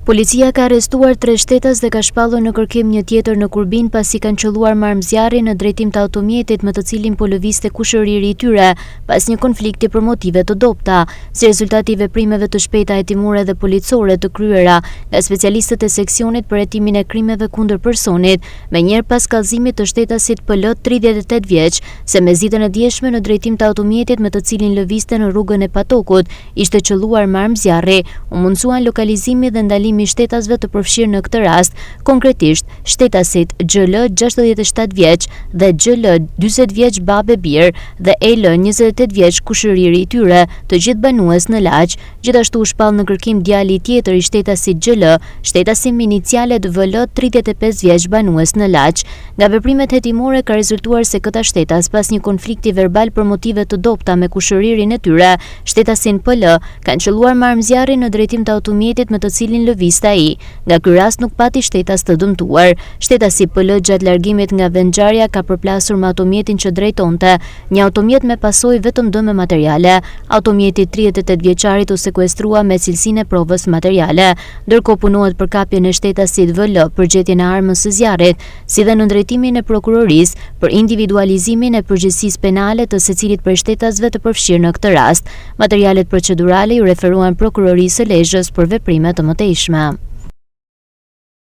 Policia ka arrestuar 3 shtetas dhe ka shpallur në kërkim një tjetër në Kurbin pasi kanë qelluar marrëzjarje në drejtim të automjetit me të cilin po lëvizte kushëriri i tyre pas një konflikti për motive të dobta. Si rezultat i veprimeve të shpejta hetimore dhe policore të kryera nga specialistët e seksionit për hetimin e krimeve kundër personit, menjëherë pas kallëzimit të shtetasit PL 38 vjeç se me zitën e djeshme në drejtim të automjetit me të cilin lëvizte në rrugën e Patokut, ishte qelluar marrëzjarje, u mundsuan lokalizimi dhe ndalimi i shtetasve të përfshirë në këtë rast, konkretisht shtetasit GL 67 vjeç dhe GL 40 vjeç babë bir dhe EL 28 vjeç kushëriri i tyre, të gjithë banues në Laç. Gjithashtu u shpall në kërkim djali tjetër i shtetasit GL, shetasi me inicialet VL 35 vjeç banues në Laç. Nga veprimet hetimore ka rezultuar se këta shtetas pas një konflikti verbal për motive të dobta me kushëririn e tyre, shtetasin PL, kanë qelluar marrëzjarje në drejtim të automjetit me të cilin lëvizte ai. Nga ky rast nuk pati shtetas të dëmtuar. Shetasi PL gjatë largimit nga vendngjarja ka përplasur me automjetin që drejtonte, një automjet me pasojë vetëm dëme materiale. Automjeti 38 vjeçarit u sekuestrua me cilësinë e provës materiale, ndërkohë punohet për kapjen e shtetasit VL për gjetjen e armës së zjarrit, si dhe në drejtimin e prokurorisë për individualizimin e përgjegjësisë penale të secilit prej shtetasve të përfshirë në këtë rast. Materialet procedurale ju referuan prokurorisë së Lezhës për veprime të mëtejshme.